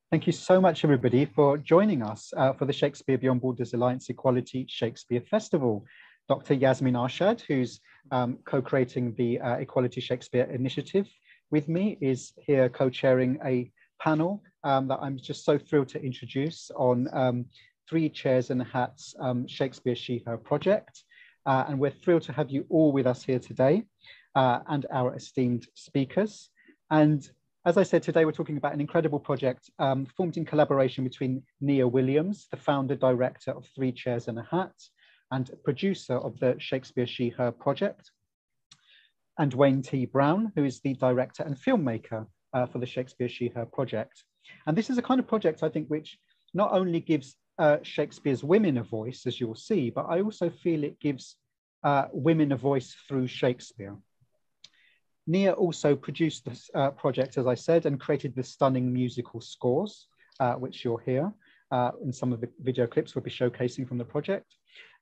Thank you so much, everybody, for joining us for the Shakespeare Beyond Borders Alliance Equality Shakespeare Festival. Dr. Yasmin Arshad, who's co-creating the Equality Shakespeare Initiative with me, is here co-chairing a panel that I'm just so thrilled to introduce on Three Chairs and Hats Shakespeare She, Her project. And we're thrilled to have you all with us here today and our esteemed speakers. And as I said, today we're talking about an incredible project formed in collaboration between Nia Williams, the founder director of Three Chairs and a Hat, and producer of the Shakespeare She, Her project, and Wayne T. Brown, who is the director and filmmaker for the Shakespeare She, Her project. And this is a kind of project, I think, which not only gives Shakespeare's women a voice, as you'll see, but I also feel it gives women a voice through Shakespeare. Nia also produced this project, as I said, and created the stunning musical scores, which you'll hear in some of the video clips we'll be showcasing from the project.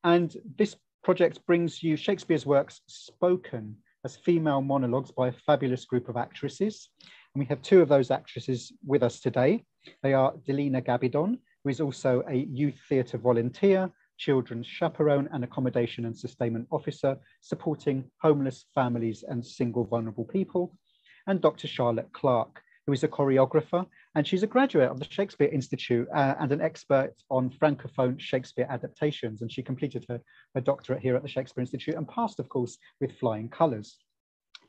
And this project brings you Shakespeare's works spoken as female monologues by a fabulous group of actresses. And we have two of those actresses with us today. They are Delena Gabbidon, who is also a youth theatre volunteer, children's chaperone and accommodation and sustainment officer, supporting homeless families and single vulnerable people, and Dr. Charlotte Clark, who is a choreographer, and she's a graduate of the Shakespeare Institute and an expert on Francophone Shakespeare adaptations, and she completed her doctorate here at the Shakespeare Institute and passed, of course, with flying colours.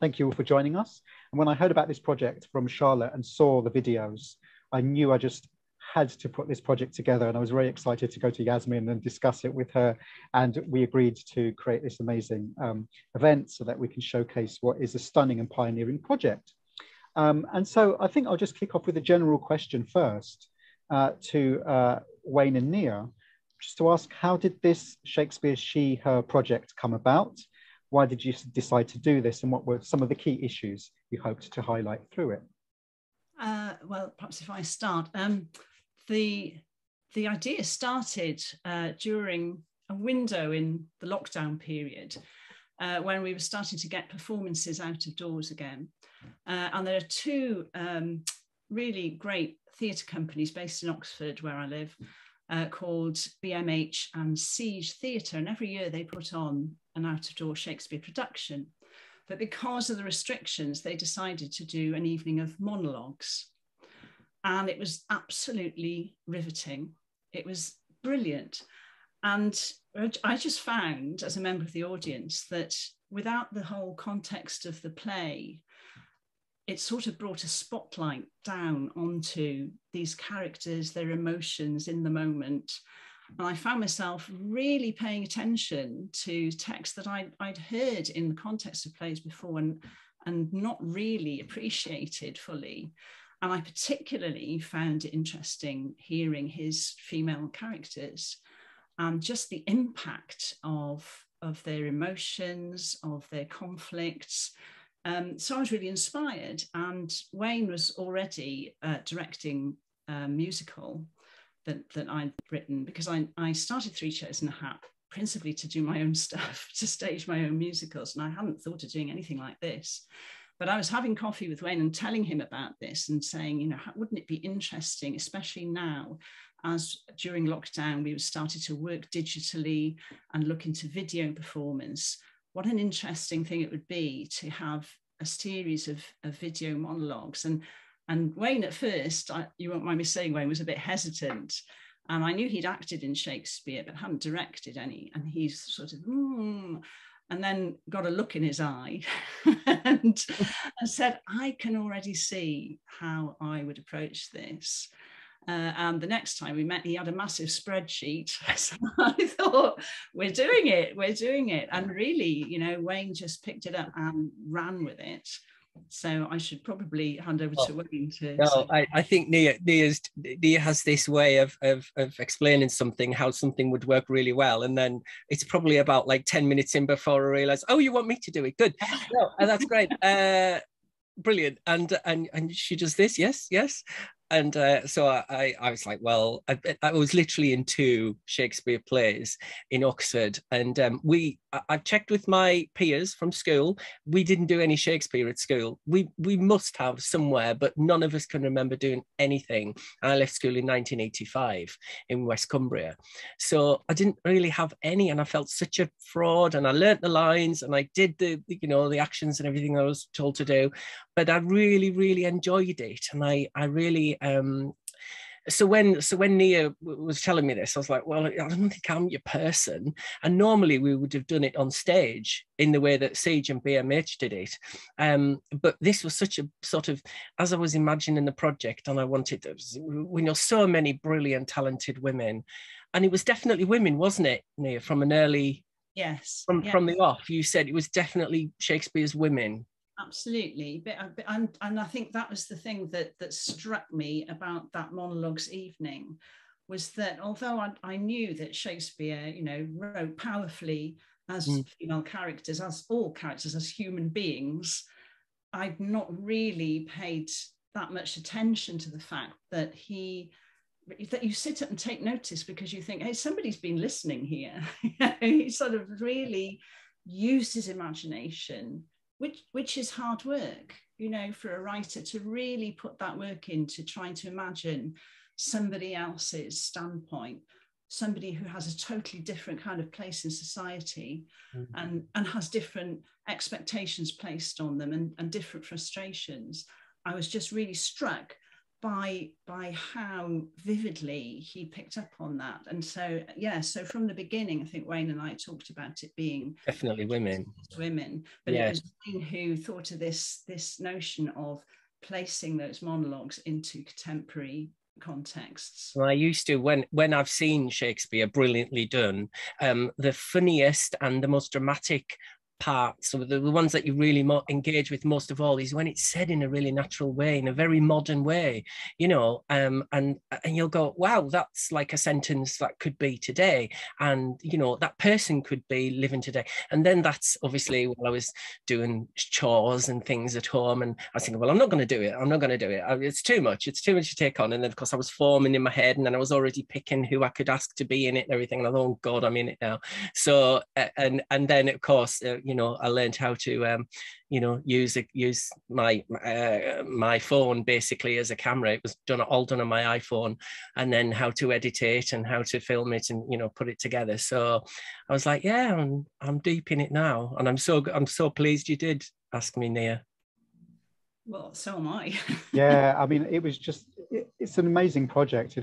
Thank you all for joining us. And when I heard about this project from Charlotte and saw the videos, I knew I just had to put this project together, and I was very excited to go to Yasmin and discuss it with her, and we agreed to create this amazing event so that we can showcase what is a stunning and pioneering project. And so I think I'll just kick off with a general question first to Wayne and Nia, just to ask, how did this Shakespeare She, Her project come about? Why did you decide to do this, and what were some of the key issues you hoped to highlight through it? Well, perhaps if I start. The idea started during a window in the lockdown period when we were starting to get performances out of doors again. And there are two really great theatre companies based in Oxford, where I live, called BMH and Siege Theatre. And every year they put on an out-of-door Shakespeare production. But because of the restrictions, they decided to do an evening of monologues. And it was absolutely riveting. It was brilliant. And I just found, as a member of the audience, that without the whole context of the play, it sort of brought a spotlight down onto these characters, their emotions in the moment. And I found myself really paying attention to texts that I'd heard in the context of plays before and not really appreciated fully. And I particularly found it interesting hearing his female characters and just the impact of their emotions, of their conflicts. So I was really inspired. And Wayne was already directing a musical that I'd written, because I started Three Chairs and a Hat principally to do my own stuff, to stage my own musicals. And I hadn't thought of doing anything like this. But I was having coffee with Wayne and telling him about this and saying, you know, wouldn't it be interesting, especially now, as during lockdown, we started to work digitally and look into video performance, what an interesting thing it would be to have a series of video monologues. And Wayne, at first, you won't mind me saying, Wayne was a bit hesitant. And I knew he'd acted in Shakespeare, but hadn't directed any. And he's sort of, and then got a look in his eye and said, I can already see how I would approach this. And the next time we met, he had a massive spreadsheet. So I thought, we're doing it. And really, you know, Wayne just picked it up and ran with it. So I should probably hand over to Wayne to. No, I think Nia has this way of explaining something, how something would work really well, and then it's probably about like 10 minutes in before I realise, oh, you want me to do it? Good, no, that's great, brilliant. And she does this, yes. And so I was like, well, I was literally in 2 Shakespeare plays in Oxford, and I've checked with my peers from school. We didn't do any Shakespeare at school. We must have somewhere, but none of us can remember doing anything. I left school in 1985 in West Cumbria. So I didn't really have any, and I felt such a fraud, and I learnt the lines and I did the the actions and everything I was told to do, but I really, really enjoyed it. And I really, so when Nia was telling me this, I was like, well, I don't think I'm your person. And normally we would have done it on stage in the way that Siege and BMH did it. But this was such a sort of, as I was imagining the project, and I wanted, so many brilliant, talented women. And it was definitely women, wasn't it, Nia, from an early, yes, from the off, you said it was definitely Shakespeare's women. Absolutely, and I think that was the thing that struck me about that monologues evening, was that although I knew that Shakespeare, wrote powerfully as female characters, as all characters, as human beings, I'd not really paid that much attention to the fact that you sit up and take notice because you think, hey, somebody's been listening here. He sort of really used his imagination, which is hard work, for a writer to really put that work into trying to imagine somebody else's standpoint, somebody who has a totally different kind of place in society, and has different expectations placed on them and different frustrations. I was just really struck by how vividly he picked up on that. And so from the beginning, I think Wayne and I talked about it being definitely women, but it was Wayne who thought of this notion of placing those monologues into contemporary contexts. Well, I used to, when I've seen Shakespeare brilliantly done, the funniest and the most dramatic parts, so the ones that you really engage with most of all, is when it's said in a really natural way, in a very modern way, and you'll go, wow, that's like a sentence that could be today, and that person could be living today. And then that's obviously while I was doing chores and things at home, and I was thinking, well, I'm not going to do it, it's too much to take on. And then of course I was forming in my head, and then I was already picking who I could ask to be in it and everything, and I thought, oh God, I'm in it now. So and then of course I learned how to use my phone basically as a camera. It was all done on my iPhone, and then how to edit it and how to film it and put it together. So I was like, yeah, I'm deep in it now, and I'm so pleased you did ask me, Nia. Well, so am I. Yeah, I mean, it was just, it's an amazing project,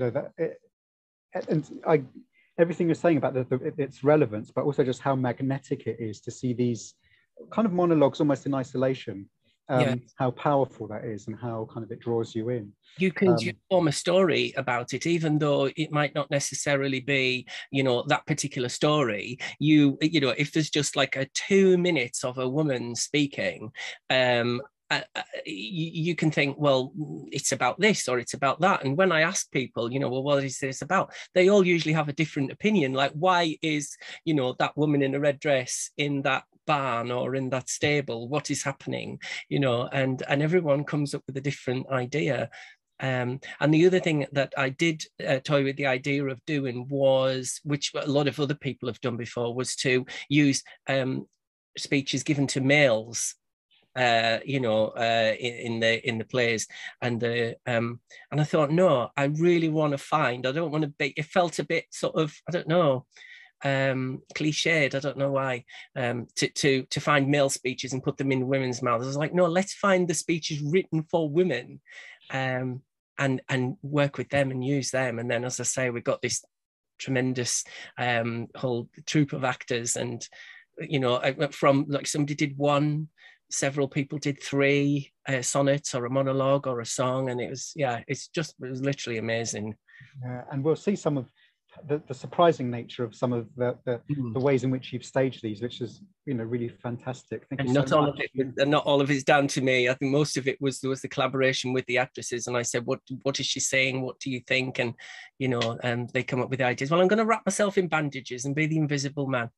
everything you're saying about its relevance, but also just how magnetic it is to see these kind of monologues almost in isolation, how powerful that is and how kind of it draws you in. You can form a story about it, even though it might not necessarily be, that particular story. If there's just like a 2 minutes of a woman speaking, you can think, well, it's about this or it's about that. And when I ask people, well, what is this about? They all usually have a different opinion. Like, why is, that woman in a red dress in that barn or in that stable? What is happening? And everyone comes up with a different idea. And the other thing that I did toy with the idea of doing was, which a lot of other people have done before, was to use speeches given to males in the plays, and I thought, no, I really want to find, I don't want to be, it felt a bit sort of, I don't know, cliched, I don't know why, to find male speeches and put them in women's mouths. I was like, no, let's find the speeches written for women, and work with them and use them. And then, as I say, we've got this tremendous whole troupe of actors, and from, like, somebody did one, several people did 3 sonnets or a monologue or a song, and it was literally amazing. And we'll see some of the surprising nature of some of the ways in which you've staged these, which is really fantastic. Thank you so much. Not all of it's down to me. I think most of it was the collaboration with the actresses, and I said, what is she saying, what do you think? And and they come up with the ideas. Well, I'm going to wrap myself in bandages and be the invisible man.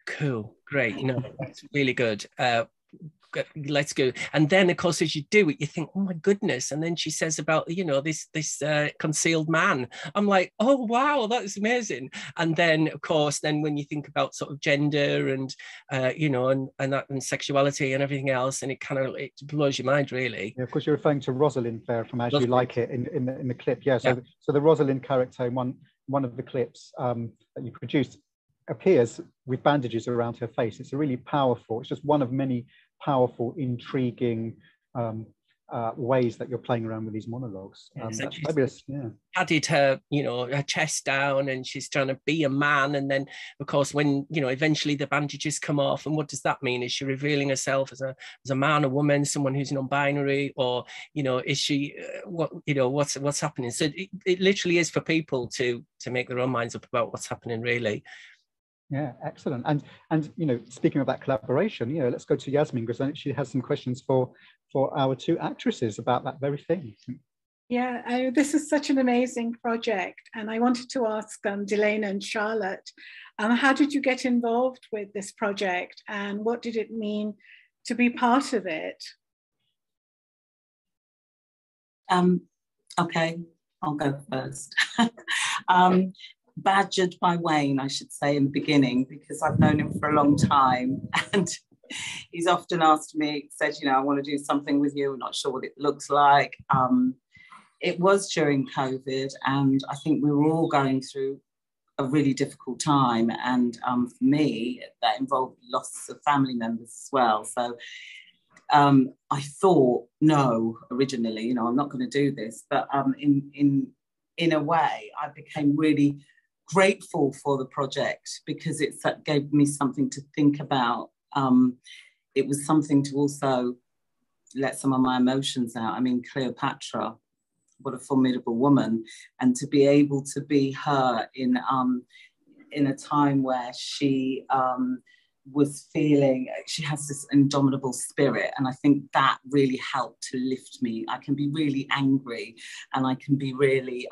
Cool, great, that's really good. let's go. And then, of course, as you do it, you think, oh my goodness. And then she says about, you know, this concealed man. I'm like, oh wow, that's amazing. And then, of course, then when you think about sort of gender and you know, and that and sexuality and everything else, and it blows your mind, really. Yeah, of course, you're referring to Rosalind there from As You Like It in the clip. Yeah, so yeah. So the Rosalind character in one of the clips that you produced appears with bandages around her face. It's a really powerful, it's just one of many powerful, intriguing ways that you're playing around with these monologues. That's fabulous. Yeah. Padded her, you know, her chest down, and she's trying to be a man. And then, of course, when, you know, eventually the bandages come off, and what does that mean? Is she revealing herself as a man, a woman, someone who's non-binary, or, you know, is she what, you know, what's happening? So it literally is for people to make their own minds up about what's happening, really. Yeah, excellent. And you know, speaking of that collaboration, you know, let's go to Yasmin, because I think she has some questions for our two actresses about that very thing. Yeah, this is such an amazing project, and I wanted to ask Delena and Charlotte, how did you get involved with this project, and what did it mean to be part of it? Okay, I'll go first. Badgered by Wayne, I should say, in the beginning, because I've known him for a long time, and he's often asked me, said, you know, I want to do something with you, I'm not sure what it looks like. It was during COVID, and I think we were all going through a really difficult time, and for me, that involved loss of family members as well. So I thought, no, originally, you know, I'm not going to do this, but in a way, I became really grateful for the project, because it gave me something to think about. It was something to also let some of my emotions out. I mean, Cleopatra, what a formidable woman, and to be able to be her in a time where she was feeling, she has this indomitable spirit, and I think that really helped to lift me. I can be really angry, and I can be really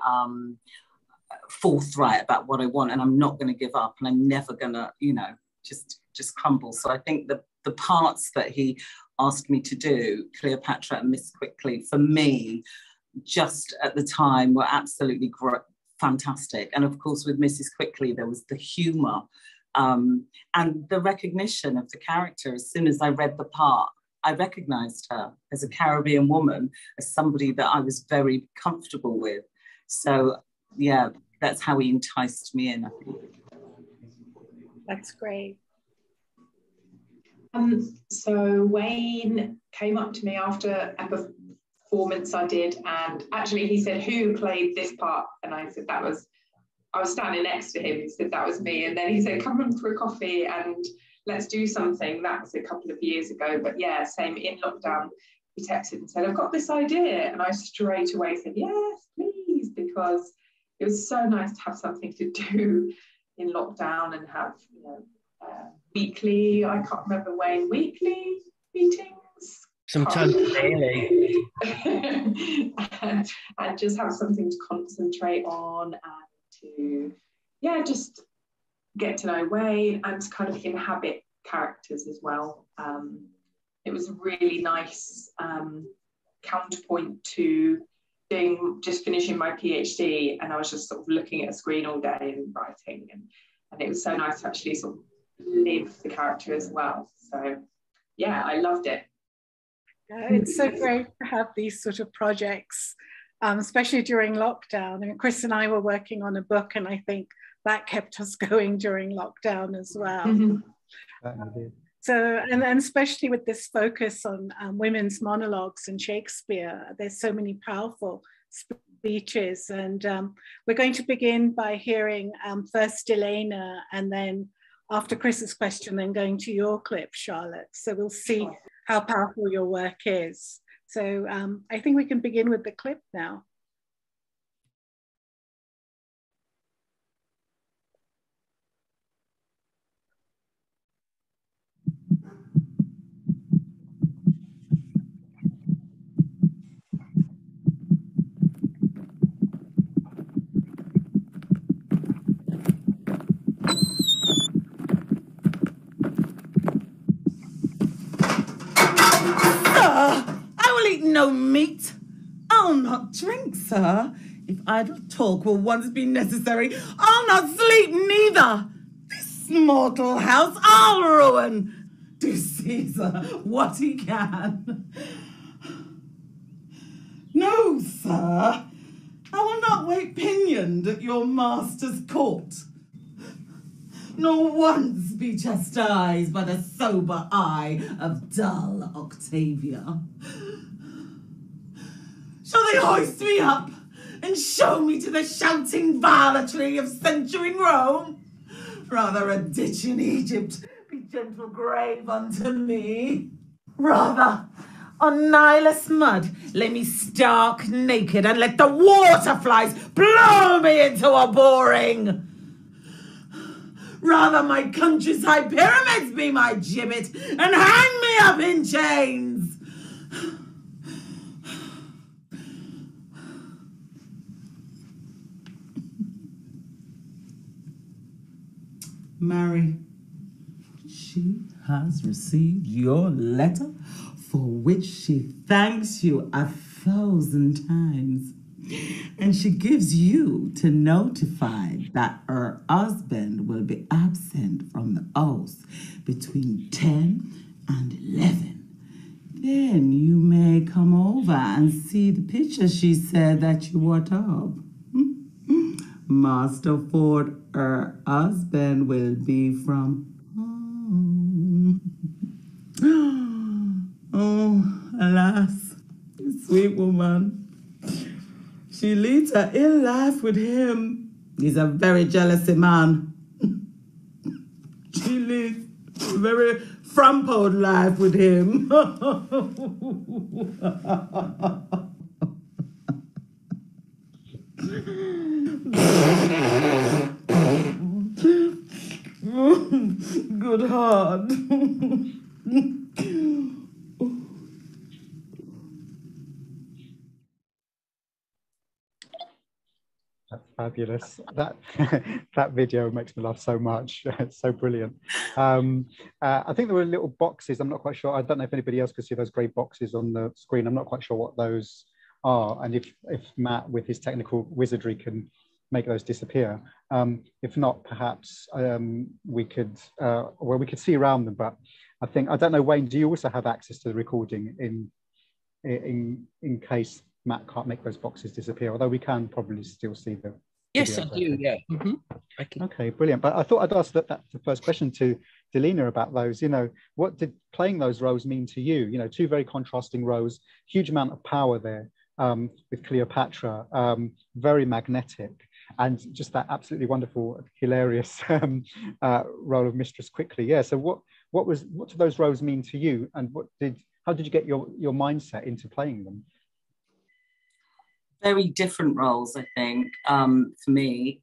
forthright about what I want, and I'm not going to give up, and I'm never going to, you know, just crumble. So I think the parts that he asked me to do, Cleopatra and Miss Quickly, for me, just at the time, were absolutely fantastic. And of course, with Mrs. Quickly, there was the humour and the recognition of the character. As soon as I read the part, I recognised her as a Caribbean woman, as somebody that I was very comfortable with. So yeah, that's how he enticed me in, I think. That's great. So Wayne came up to me after a performance I did, and actually he said, who played this part? And I said, I was standing next to him. He said, that was me. And then he said, come on for a coffee and let's do something. That was a couple of years ago, but yeah, same, in lockdown, he texted and said, I've got this idea. And I straight away said, yes, please, because it was so nice to have something to do in lockdown and have, you know, weekly, I can't remember, Wayne, weekly meetings? Sometimes daily. and just have something to concentrate on, and to, yeah, just get to know Wayne and to kind of inhabit characters as well. It was a really nice counterpoint to just finishing my PhD, and I was just sort of looking at a screen all day and writing, and it was so nice to actually sort of live the character as well. So yeah, I loved it. It's so great to have these sort of projects, especially during lockdown. I mean, Chris and I were working on a book, and I think that kept us going during lockdown as well. Mm-hmm. So, and especially with this focus on women's monologues and Shakespeare, there's so many powerful speeches. And we're going to begin by hearing first Delena, and then after Chris's question, then going to your clip, Charlotte. So we'll see how powerful your work is. So I think we can begin with the clip now. no meat. I'll not drink, sir. If idle talk will once be necessary, I'll not sleep neither. This mortal house I'll ruin. Do Caesar what he can. No, sir. I will not wait pinioned at your master's court, nor once be chastised by the sober eye of dull Octavia. Shall they hoist me up and show me to the shouting varletry of censuring Rome? Rather a ditch in Egypt be gentle grave unto me. Rather, on Nilus mud, lay me stark naked and let the waterflies blow me into a boring. Rather my country's high pyramids be my gibbet and hang me up in chains. Mary, she has received your letter, for which she thanks you 1,000 times. And she gives you to notify that her husband will be absent from the house between 10 and 11. Then you may come over and see the picture she said that you were up. Master Ford, her husband will be from home. Oh, alas, sweet woman. She leads a ill life with him. He's a very jealous man. She leads a very frumpled life with him. Good heart. That's fabulous. That that video makes me laugh so much. It's so brilliant. I think there were little boxes. I'm not quite sure. I don't know if anybody else could see those grey boxes on the screen. I'm not quite sure what those are, and if Matt, with his technical wizardry, can make those disappear. If not, perhaps we could see around them. But I think, I don't know, Wayne, do you also have access to the recording in case Matt can't make those boxes disappear? Although we can probably still see them. Yes, I do. Yeah. Mm-hmm. I can. Okay, brilliant. But I thought I'd ask that the first question to Delena about those. You know, what did playing those roles mean to you? You know, two very contrasting roles, huge amount of power there with Cleopatra, very magnetic, and just that absolutely wonderful, hilarious role of Mistress Quickly. Yeah. So what do those roles mean to you, and how did you get your mindset into playing them? Very different roles, I think, for me.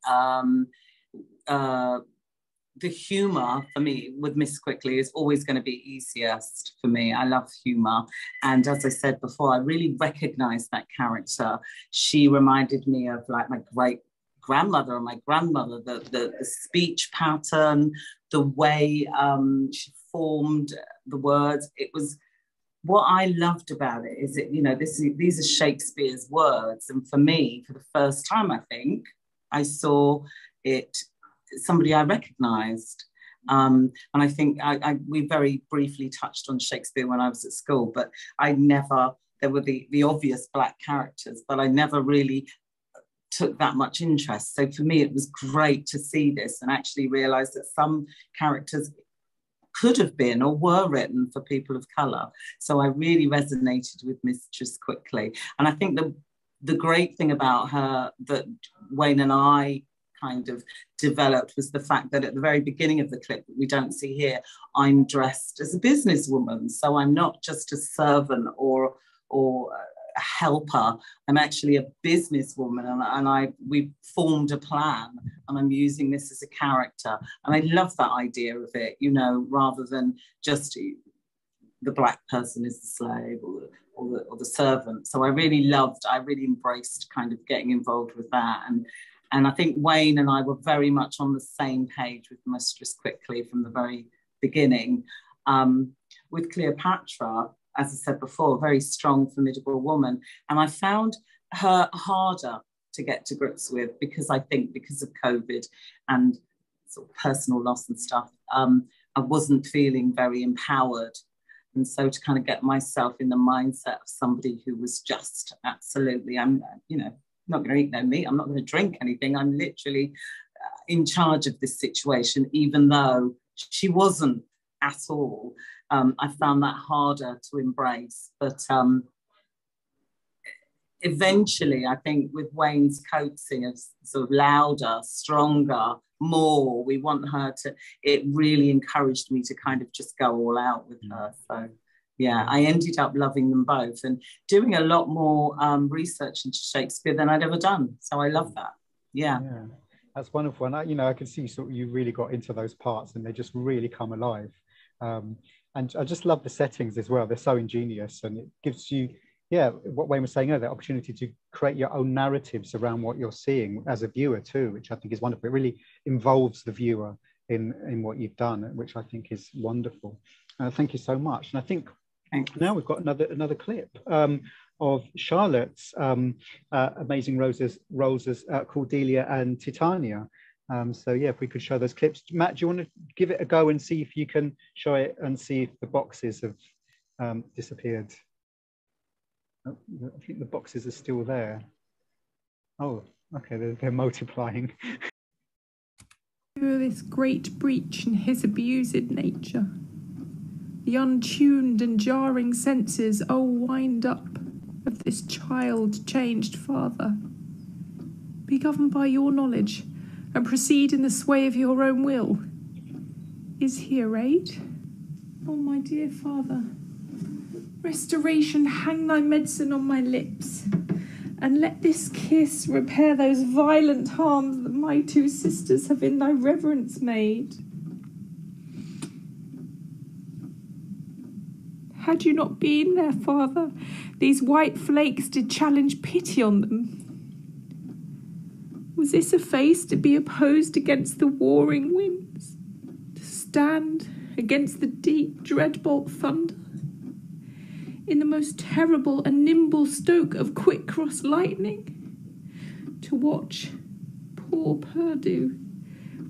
The humour for me with Miss Quickly is always going to be easiest for me. I love humour. And as I said before, I really recognised that character. She reminded me of like my great grandmother and my grandmother, the speech pattern, the way she formed the words. It was, what I loved about it is that, you know, these are Shakespeare's words. And for me, for the first time, I think, I saw it, somebody I recognised. And I think we very briefly touched on Shakespeare when I was at school, but there were the obvious black characters, but I never really took that much interest. So for me, it was great to see this and actually realise that some characters could have been or were written for people of colour. So I really resonated with Mistress Quickly. And I think the great thing about her that Wayne and I kind of developed was the fact that at the very beginning of the clip that we don't see here, I'm dressed as a businesswoman. So I'm not just a servant or a helper. I'm actually a businesswoman, and we formed a plan, and I'm using this as a character. And I love that idea of it, you know, rather than just the black person is the slave or the servant. So I really embraced kind of getting involved with that. And I think Wayne and I were very much on the same page with Mistress Quickly from the very beginning. With Cleopatra, as I said before, a very strong, formidable woman. And I found her harder to get to grips with because I think because of COVID and sort of personal loss and stuff, I wasn't feeling very empowered. And so to kind of get myself in the mindset of somebody who was just absolutely, I'm, you know, not going to eat no meat, I'm not going to drink anything, I'm literally in charge of this situation, even though she wasn't at all. I found that harder to embrace. But eventually, I think with Wayne's coaxing of sort of louder, stronger, more, we want her to, it really encouraged me to kind of just go all out with her. So yeah, I ended up loving them both and doing a lot more research into Shakespeare than I'd ever done. So I love that. Yeah. That's wonderful. And you know, I can see sort of you really got into those parts and they just really come alive. And I just love the settings as well. They're so ingenious, and it gives you, yeah, what Wayne was saying earlier, the opportunity to create your own narratives around what you're seeing as a viewer too, which I think is wonderful. It really involves the viewer in what you've done, which I think is wonderful. Thank you so much. And I think now we've got another clip of Charlotte's amazing roles as Cordelia and Titania. So yeah, if we could show those clips. Matt, do you want to give it a go and see if you can show it and see if the boxes have disappeared? Oh, I think the boxes are still there. Oh, okay, they're multiplying. Through this great breach in his abused nature, the untuned and jarring senses, oh, wind up, of this child-changed father. Be governed by your knowledge, and proceed in the sway of your own will. Is he arrayed? Oh, my dear father, restoration, hang thy medicine on my lips, and let this kiss repair those violent harms that my two sisters have in thy reverence made. Had you not been there, father, these white flakes did challenge pity on them. Was this a face to be opposed against the warring winds, to stand against the deep dreadbolt thunder, in the most terrible and nimble stroke of quick cross lightning, to watch poor Perdue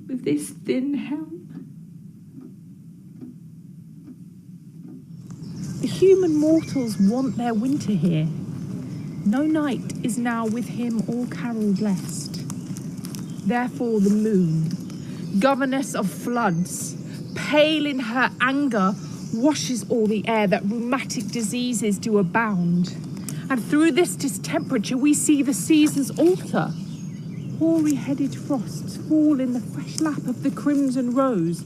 with this thin helm? The human mortals want their winter here. No night is now with him all carol blessed. Therefore the moon, governess of floods, pale in her anger, washes all the air that rheumatic diseases do abound. And through this distemperature we see the seasons alter. Hoary-headed frosts fall in the fresh lap of the crimson rose,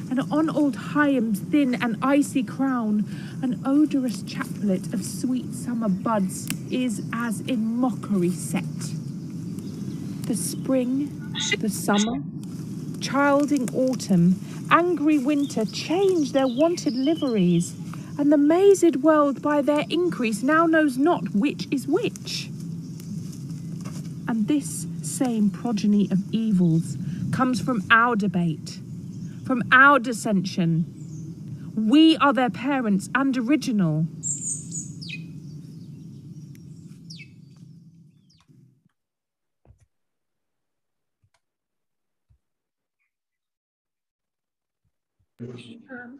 and on old Hyam's thin and icy crown, an odorous chaplet of sweet summer buds is as in mockery set. The spring, the summer, childing autumn, angry winter change their wonted liveries, and the mazed world by their increase now knows not which is which. And this same progeny of evils comes from our debate, from our dissension. We are their parents and original.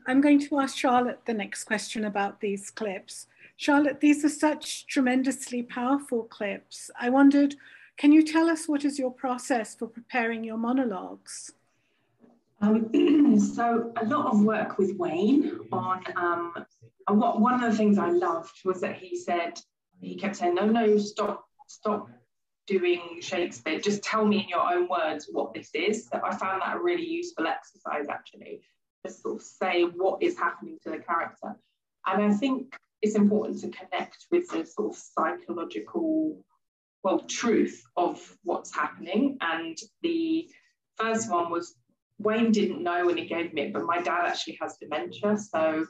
I'm going to ask Charlotte the next question about these clips. Charlotte, these are such tremendously powerful clips. I wondered, can you tell us what is your process for preparing your monologues? So a lot of work with Wayne on, one of the things I loved was that he kept saying, no, stop doing Shakespeare, just tell me in your own words what this is. So I found that a really useful exercise, actually, to sort of say what is happening to the character. And I think it's important to connect with the sort of psychological, truth of what's happening. And the first one was, Wayne didn't know when he gave me it, but my dad actually has dementia. So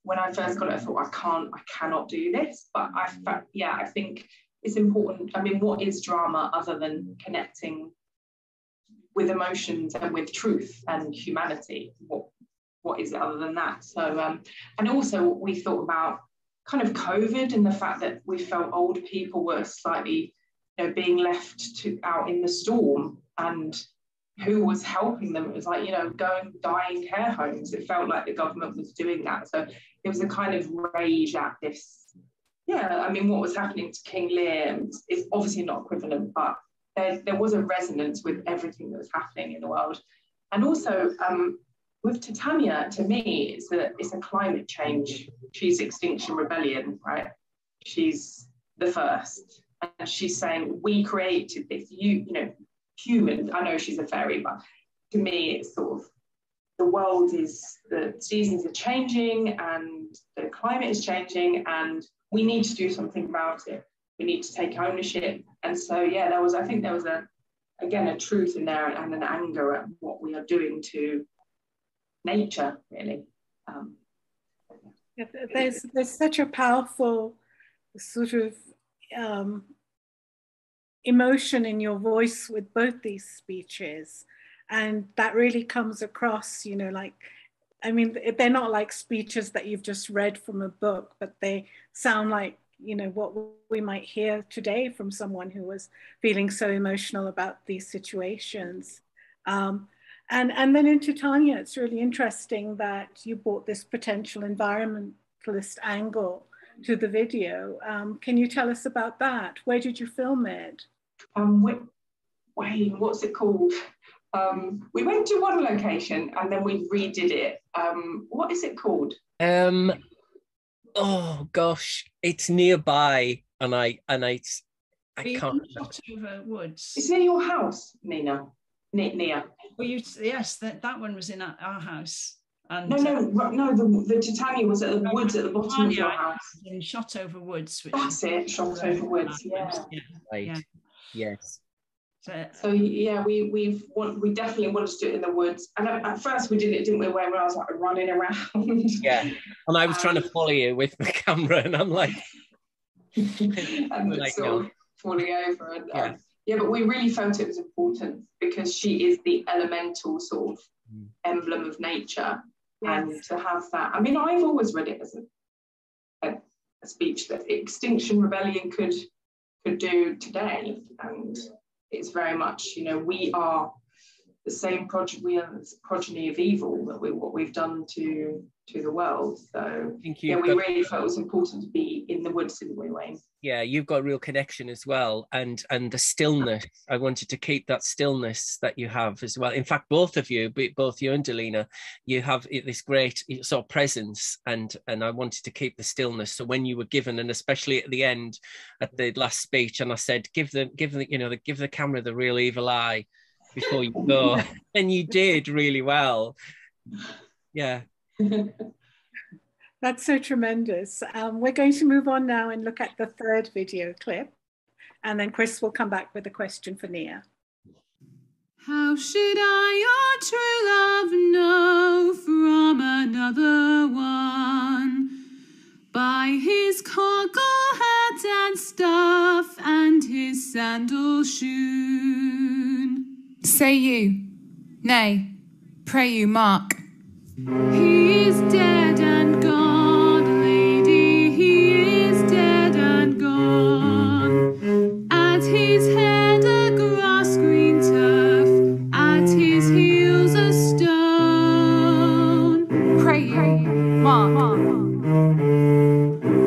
when I first got it, I thought, I cannot do this. But I think it's important. I mean, what is drama other than connecting with emotions and with truth and humanity? what is it other than that? So, and also we thought about kind of COVID and the fact that we felt older people were slightly, being left out in the storm, and who was helping them. It was like, go and die in care homes. It felt like the government was doing that. So it was a kind of rage at this. Yeah, I mean, what was happening to King Lear is obviously not equivalent, but there was a resonance with everything that was happening in the world. And also with Titania, to me, it's a climate change. She's Extinction Rebellion, right? She's the first. And she's saying, we created this, human. I know she's a fairy, but to me, it's sort of the world the seasons are changing and the climate is changing, and we need to do something about it. We need to take ownership. And so, yeah, I think there was a truth in there and an anger at what we are doing to nature, really. There's such a powerful sort of emotion in your voice with both these speeches, and that really comes across, they're not like speeches that you've just read from a book, but they sound like what we might hear today from someone who was feeling so emotional about these situations. And then in Titania, it's really interesting that you brought this potential environmentalist angle to the video. Can you tell us about that? Where did you film it? Wayne, what's it called? We went to one location and then we redid it. What is it called? Oh gosh, it's nearby, and I can't. Shot over woods. It's near your house, Nia. Well, yes, that one was in our house. And no, the Titania was at the woods at the bottom of your house. In Shot Over Woods. That's it, Shot Over Woods. Yeah. Right. Yeah. Yes. So yeah, we definitely wanted to do it in the woods. And at first we did it, didn't we? Where I was like running around. Yeah. And I was trying to follow you with the camera, and I'm like, and like, sort of falling over. And, yeah, but we really felt it was important because she is the elemental sort of emblem of nature. Yes. And to have that, I mean, I've always read it as a speech that Extinction Rebellion could do today, and it's very much, we are the same project. We are the progeny of evil, that what we've done to the world. So we really felt it was important to be in the woods, didn't we, Wayne? Yeah, you've got a real connection as well, and the stillness. I wanted to keep that stillness that you have as well. In fact, both of you, both you and Delena, you have this great sort of presence, and I wanted to keep the stillness. So when you were given, and especially at the end, at the last speech, and I said, give the camera the real evil eye before you go, and you did really well. Yeah. That's so tremendous. We're going to move on now and look at the third video clip, and then Chris will come back with a question for Nia. How should I, your true love, know from another one? By his cockle hat and staff, and his sandal shoon. Say you, nay, pray you, mark. He is dead and gone, lady, he is dead and gone. At his head a grass-green turf, at his heels a stone. Pray you, mark.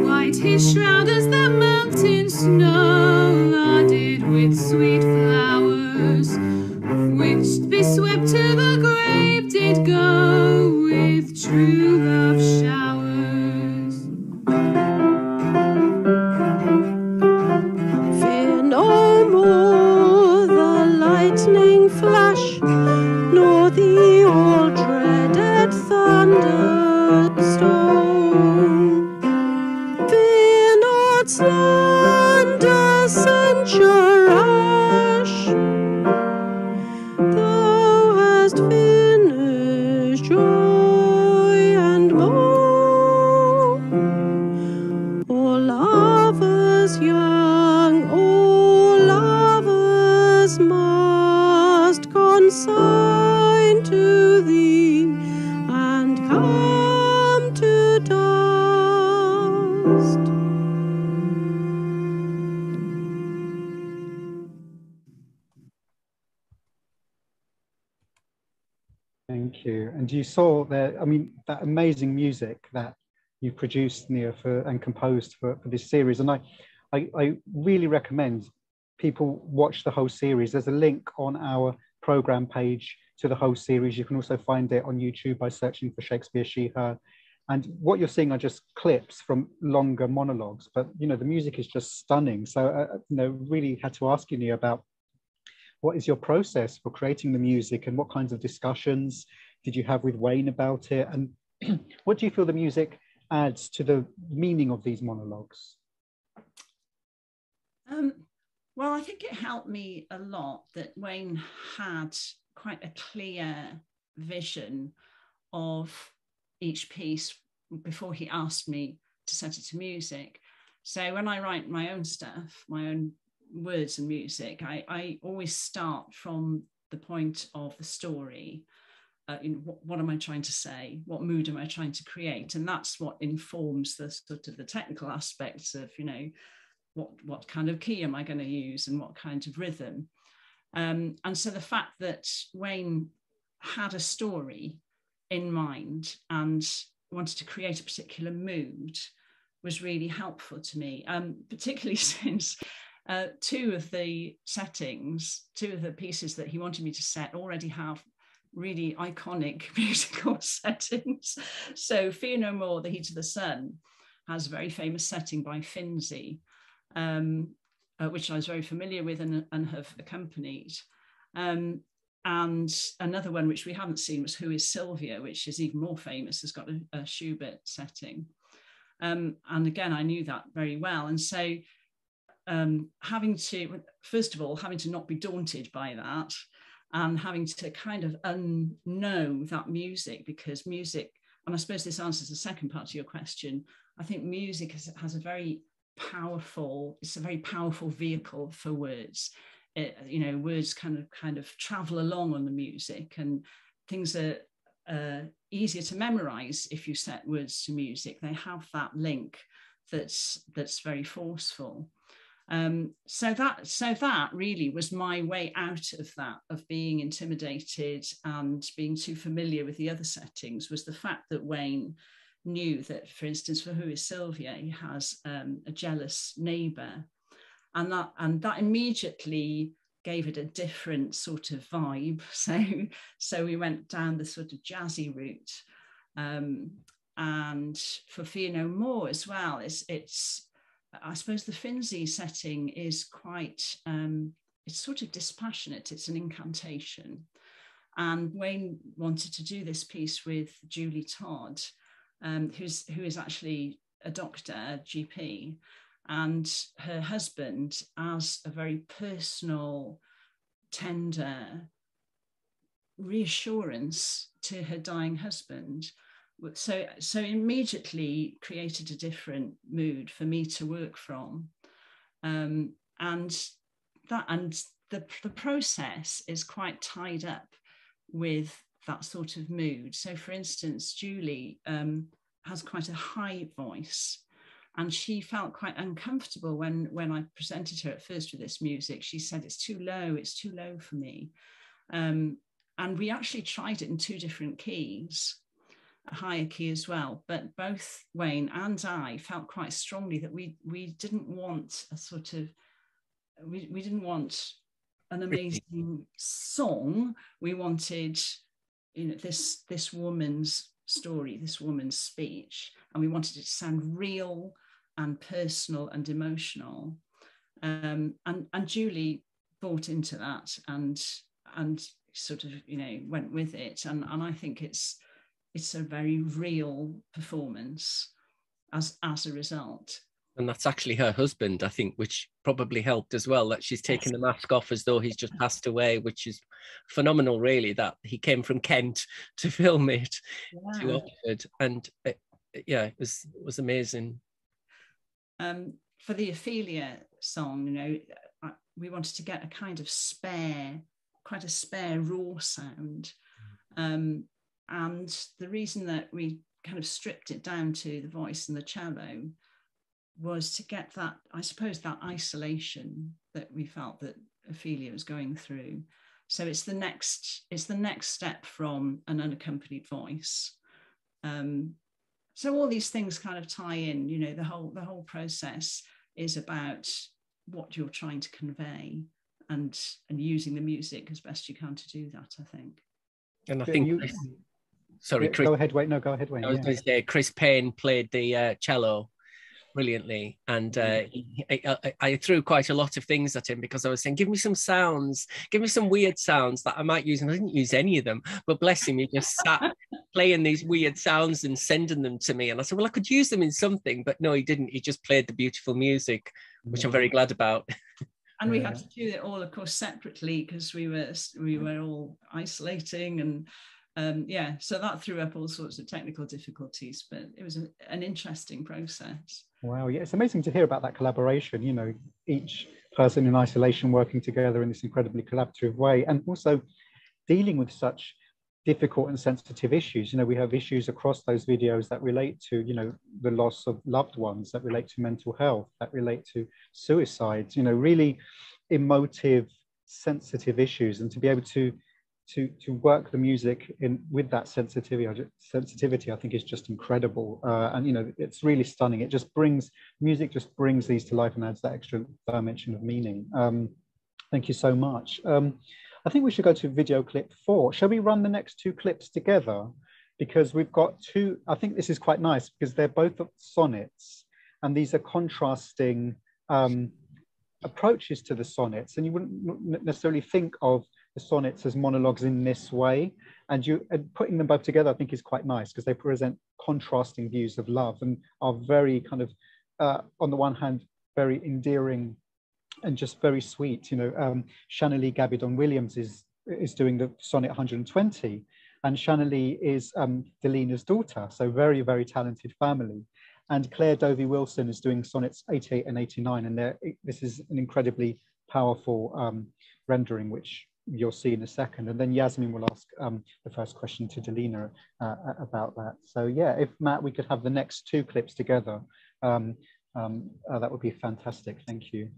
White his shroud as the mountain snow, larded with sweet flowers, which beswept to the grave did go with true love. Thank you. And you saw there, I mean, that amazing music that you produced, Nia, and composed for this series. And I really recommend people watch the whole series. There's a link on our program page to the whole series. You can also find it on YouTube by searching for Shakespeare She, Her. And what you're seeing are just clips from longer monologues, but the music is just stunning. So really had to ask you, Nia, about what is your process for creating the music, and what kinds of discussions did you have with Wayne about it, and what do you feel the music adds to the meaning of these monologues? Well, I think it helped me a lot that Wayne had quite a clear vision of each piece before he asked me to set it to music. So when I write my own stuff, my own words and music, I always start from the point of the story. What am I trying to say? What mood am I trying to create? And that's what informs the sort of the technical aspects of, what kind of key am I going to use and what kind of rhythm. And so the fact that Wayne had a story in mind and wanted to create a particular mood was really helpful to me, particularly since two of the pieces that he wanted me to set already have really iconic musical settings. So Fear No More, The Heat of the Sun, has a very famous setting by Finzi, which I was very familiar with and have accompanied. And another one which we haven't seen was Who is Sylvia, which is even more famous, has got a Schubert setting. And again, I knew that very well. And so having to not be daunted by that, and having to kind of unknow that music, because music, and I suppose this answers the second part of your question, I think music has a very powerful vehicle for words. Words kind of travel along on the music, and things are easier to memorize if you set words to music. They have that link that's very forceful. So that really was my way out of that, of being intimidated and being too familiar with the other settings, was the fact that Wayne knew that, for instance, for Who is Sylvia, he has a jealous neighbour, and that immediately gave it a different sort of vibe. So we went down the sort of jazzy route, and for Fear No More as well, it's I suppose the Finzi setting is quite, it's sort of dispassionate, it's an incantation. And Wayne wanted to do this piece with Julie Todd, who is actually a doctor, a GP, and her husband as a very personal, tender reassurance to her dying husband. So immediately created a different mood for me to work from, and the process is quite tied up with that sort of mood. So, for instance, Julie has quite a high voice, and she felt quite uncomfortable when I presented her at first with this music. She said, it's too low for me, and we actually tried it in two different keys, a higher key as well, but both Wayne and I felt quite strongly that we didn't want a sort of, we didn't want an amazing song. We wanted, this woman's story, this woman's speech, and we wanted it to sound real and personal and emotional. And Julie bought into that and sort of went with it, and I think it's a very real performance as a result. And that's actually her husband, I think, which probably helped as well, that she's taken the mask off as though he's just passed away, which is phenomenal, really, that he came from Kent to film it to Oxford. And it was amazing. For the Ophelia song, we wanted to get a kind of quite a spare raw sound. And the reason that we kind of stripped it down to the voice and the cello was to get that, I suppose, that isolation that we felt that Ophelia was going through. So it's the next step from an unaccompanied voice. So all these things kind of tie in, you know, the whole process is about what you're trying to convey and using the music as best you can to do that, I think. And I think, sorry, Chris. Go ahead, Wayne. No, go ahead, Wayne. I was going to say, Chris Payne played the cello brilliantly, and I threw quite a lot of things at him because I was saying, give me some sounds, give me some weird sounds that I might use, and I didn't use any of them, but bless him, he just sat playing these weird sounds and sending them to me, and I said, well, I could use them in something, but no, he didn't. He just played the beautiful music, which I'm very glad about. And we had to do it all, of course, separately because we were all isolating, and so that threw up all sorts of technical difficulties, but it was an interesting process. Wow, yeah, it's amazing to hear about that collaboration, you know, each person in isolation working together in this incredibly collaborative way, and also dealing with such difficult and sensitive issues. You know, we have issues across those videos that relate to, you know, the loss of loved ones, that relate to mental health, that relate to suicides, you know, really emotive, sensitive issues, and to be able to work the music in with that sensitivity, I think is just incredible. And you know, it's really stunning. It just brings these to life and adds that extra dimension of meaning. Thank you so much. I think we should go to video clip 4. Shall we run the next 2 clips together? Because we've got 2, I think this is quite nice because they're both sonnets, and these are contrasting approaches to the sonnets, and you wouldn't necessarily think of the sonnets as monologues in this way, and putting them both together I think is quite nice because they present contrasting views of love and are very kind of on the one hand very endearing and just very sweet. You know, Nia Williams is doing the sonnet 120, and Nia is Delena's daughter, so very, very talented family. And Claire Dovey Wilson is doing sonnets 88 and 89, and this is an incredibly powerful rendering, which you'll see in a second. And then Yasmin will ask the first question to Delena about that. So yeah, if Matt, we could have the next 2 clips together, that would be fantastic. Thank you.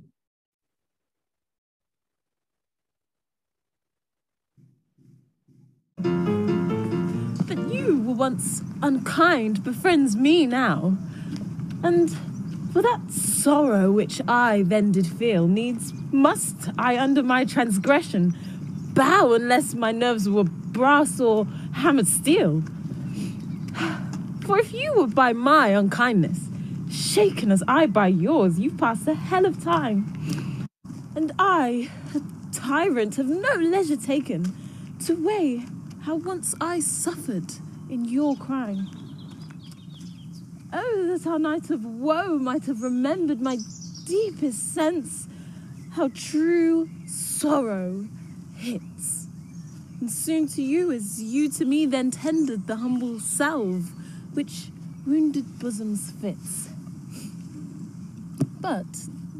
But you were once unkind befriends me now. And for that sorrow which I then did feel, needs must I under my transgression bow unless my nerves were brass or hammered steel. For if you were by my unkindness shaken as I by yours, you've passed the hell of time. And I, a tyrant, have no leisure taken to weigh how once I suffered in your crime. Oh, that our night of woe might have remembered my deepest sense, how true sorrow hits. And soon to you, as you to me then tendered the humble salve, which wounded bosoms fits. But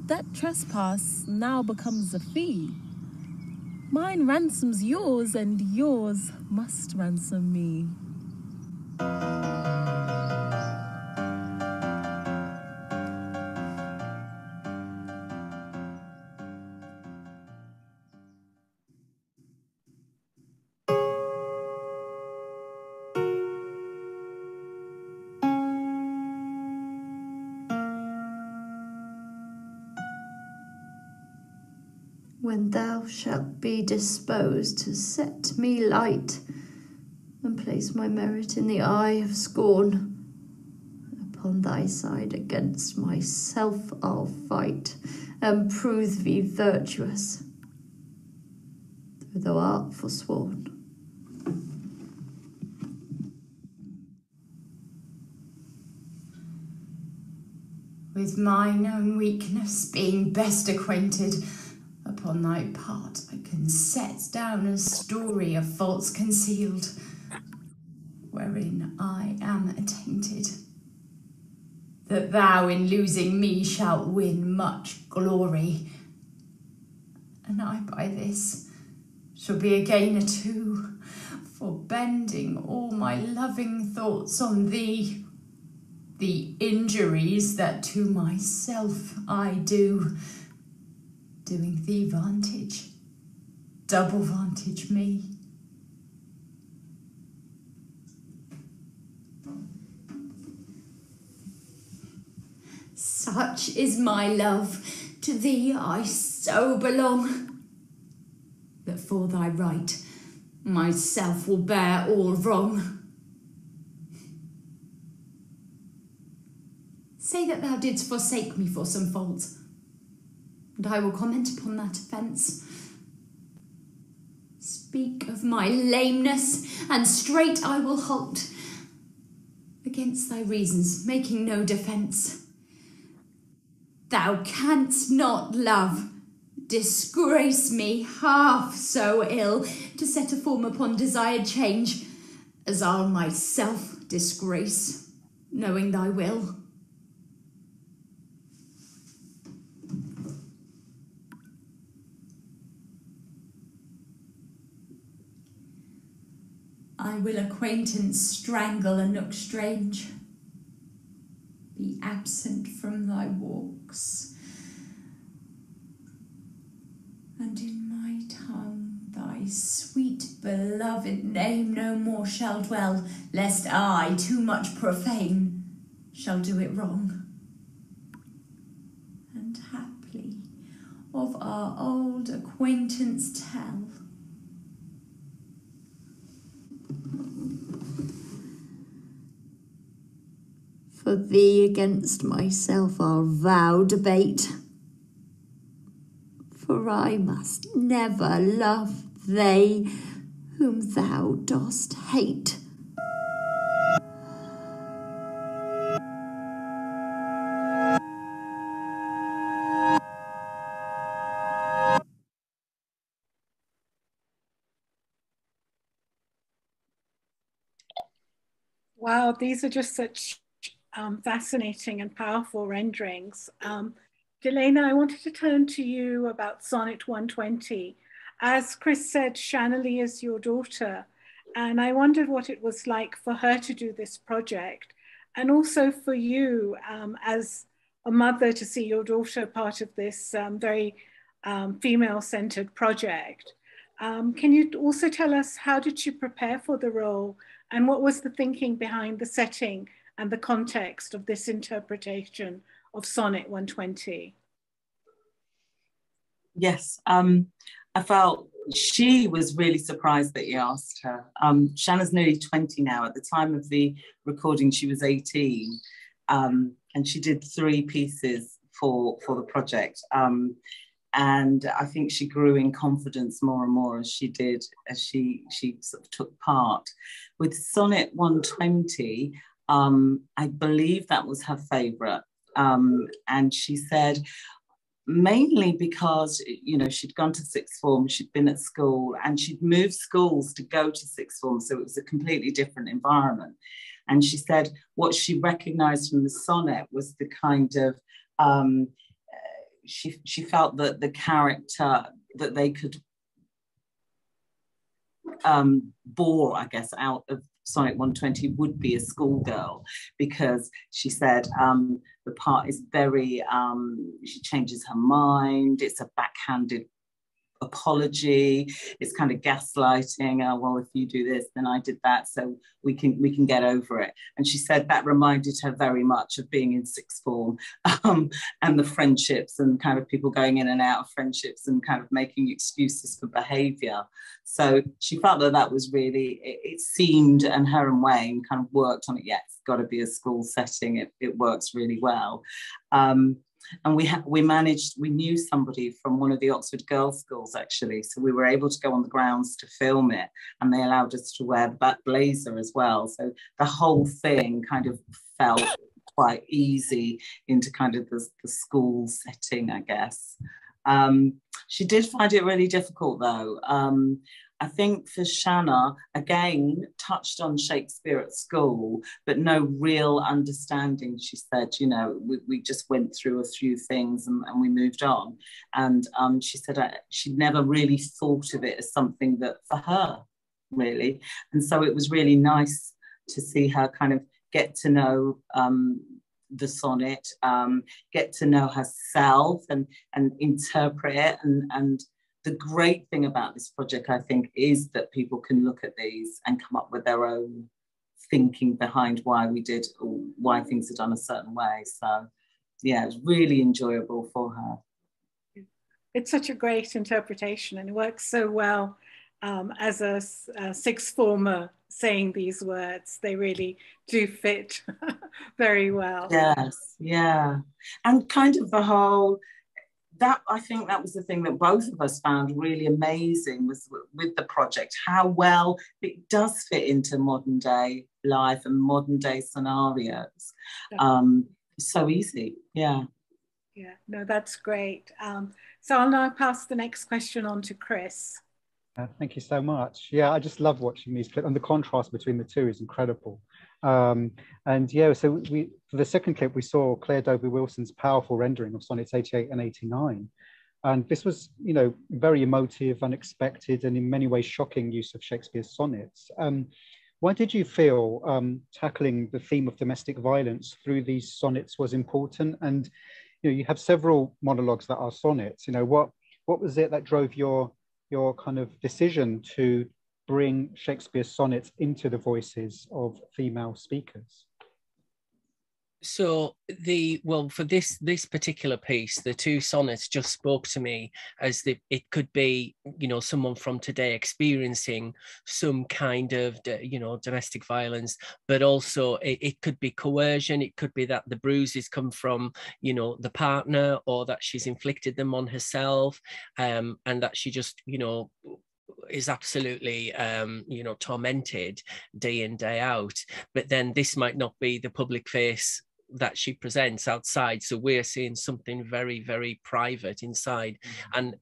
that trespass now becomes a fee. Mine ransoms yours, and yours must ransom me. When thou shalt be disposed to set me light, and place my merit in the eye of scorn, upon thy side against myself I'll fight, and prove thee virtuous, though thou art forsworn. With mine own weakness being best acquainted, upon thy part I can set down a story of faults concealed, wherein I am attainted, that thou in losing me shalt win much glory, and I by this shall be a gainer too, for bending all my loving thoughts on thee, the injuries that to myself I do, doing thee vantage, double vantage me. Such is my love, to thee I so belong, that for thy right myself will bear all wrong. Say that thou didst forsake me for some fault, and I will comment upon that offence. Speak of my lameness, and straight I will halt, against thy reasons making no defence. Thou canst not, love, disgrace me half so ill, to set a form upon desired change, as I'll myself disgrace, knowing thy will. I will acquaintance strangle a nook strange, be absent from thy walks, and in my tongue thy sweet beloved name no more shall dwell, lest I, too much profane, shall do it wrong. And haply of our old acquaintance tell, for thee against myself I'll vow debate, for I must never love they whom thou dost hate. Wow, these are just such fascinating and powerful renderings. Delena, I wanted to turn to you about Sonnet 120. As Chris said, Shanalee is your daughter, and I wondered what it was like for her to do this project, and also for you as a mother to see your daughter part of this very female-centered project. Can you also tell us, how did she prepare for the role, and what was the thinking behind the setting and the context of this interpretation of Sonnet 120? Yes, I felt she was really surprised that he asked her. Shanna's nearly 20 now. At the time of the recording, she was 18, and she did 3 pieces for the project. And I think she grew in confidence more and more as she sort of took part. With Sonnet 120, I believe that was her favourite. And she said, mainly because, you know, she'd gone to sixth form, she'd been at school, and she'd moved schools to go to sixth form, so it was a completely different environment. And she said what she recognised from the sonnet was the kind of, she felt that the character that they could bore, I guess, out of Sonnet 120 would be a schoolgirl, because she said the part is very, she changes her mind, it's a backhanded apology, it's kind of gaslighting, well, if you do this then I did that, so we can get over it. And she said that reminded her very much of being in sixth form, and the friendships and kind of people going in and out of friendships and kind of making excuses for behavior. So she felt that was really, it seemed, and her and Wayne kind of worked on it. Yeah, it's got to be a school setting, it works really well. And we knew somebody from one of the Oxford girls' schools, actually, so we were able to go on the grounds to film it, and they allowed us to wear the back blazer as well, so the whole thing kind of felt quite easy into kind of the school setting, I guess. She did find it really difficult, though. I think for Shanna, again, touched on Shakespeare at school, but no real understanding. She said, you know, we just went through a few things and we moved on. And she said she'd never really thought of it as something that for her, really. And so it was really nice to see her kind of get to know the sonnet, get to know herself and interpret it and the great thing about this project, I think, is that people can look at these and come up with their own thinking behind why we did, or why things are done a certain way. So yeah, it was really enjoyable for her. It's such a great interpretation, and it works so well as a sixth former saying these words. They really do fit very well. Yes, yeah. And kind of the whole, that, I think that was the thing that both of us found really amazing was with the project, how well it does fit into modern day life and modern day scenarios. So easy, yeah. Yeah, no, that's great. So I'll now pass the next question on to Chris. Thank you so much. Yeah, I just love watching these clips, and the contrast between the two is incredible. And yeah, so for the second clip, we saw Claire Doby-Wilson's powerful rendering of sonnets 88 and 89. And this was, you know, very emotive, unexpected, and in many ways shocking use of Shakespeare's sonnets. Why did you feel tackling the theme of domestic violence through these sonnets was important? And you know, you have several monologues that are sonnets. You know, what was it that drove your kind of decision to bring Shakespeare's sonnets into the voices of female speakers? So for this particular piece, the two sonnets just spoke to me as it could be, you know, someone from today experiencing some kind of, you know, domestic violence, but also it could be coercion. It could be that the bruises come from, you know, the partner, or that she's inflicted them on herself, and that she just, you know, is absolutely you know, tormented day in, day out. But then this might not be the public face that she presents outside, so we're seeing something very, very private inside. And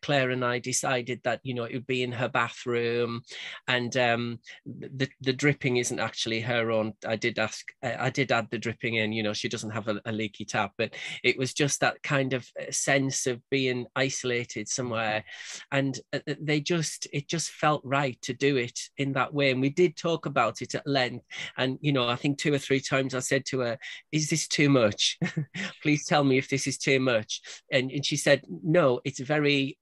Claire and I decided that, you know, it would be in her bathroom, and the dripping isn't actually her own. I did add the dripping in, you know, she doesn't have a leaky tap, but it was just that kind of sense of being isolated somewhere, and it just felt right to do it in that way. And we did talk about it at length, and you know, I think 2 or 3 times I said to her, is this too much? Please tell me if this is too much. And she said, no, it's very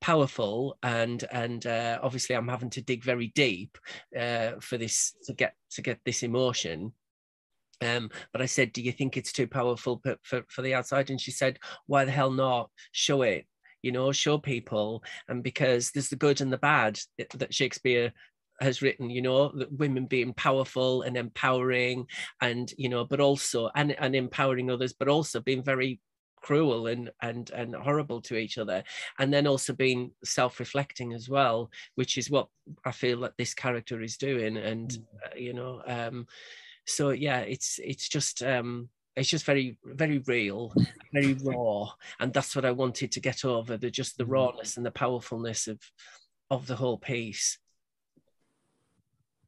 powerful, and obviously I'm having to dig very deep for this to get this emotion. But I said, do you think it's too powerful for the outside? And she said, why the hell not? Show it, you know, show people. And because there's the good and the bad that Shakespeare has written, you know, that women being powerful and empowering, and you know, but also and empowering others, but also being very cruel and horrible to each other, and then also being self-reflecting as well, which is what I feel that this character is doing. And you know, so yeah, it's just very, very real, very raw, and that's what I wanted to get over, the rawness and the powerfulness of the whole piece.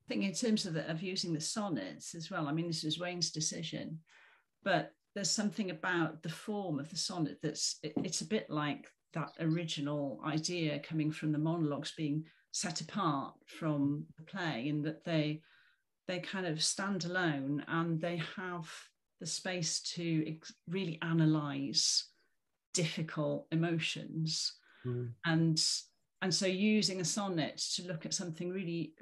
I think in terms of using the sonnets as well, I mean, this was Wayne's decision, but there's something about the form of the sonnet it's a bit like that original idea coming from the monologues being set apart from the play, in that they kind of stand alone, and they have the space to really analyze difficult emotions. And so using a sonnet to look at something really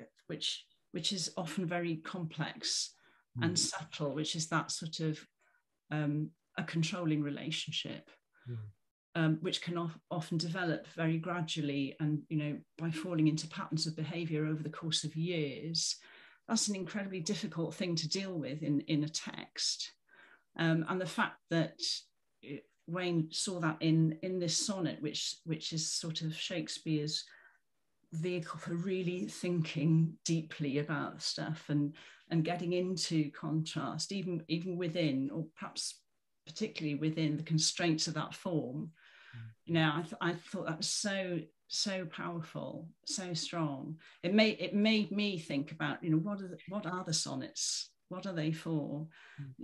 which is often very complex and subtle, which is that sort of a controlling relationship, which can often develop very gradually, and you know, by falling into patterns of behavior over the course of years. That's an incredibly difficult thing to deal with in a text, and the fact that Wayne saw that in this sonnet, which is sort of Shakespeare's vehicle for really thinking deeply about stuff and getting into contrast, even within, or perhaps particularly within, the constraints of that form. You know, I thought that was so powerful, so strong. It made me think about, you know, what are the sonnets? What are they for?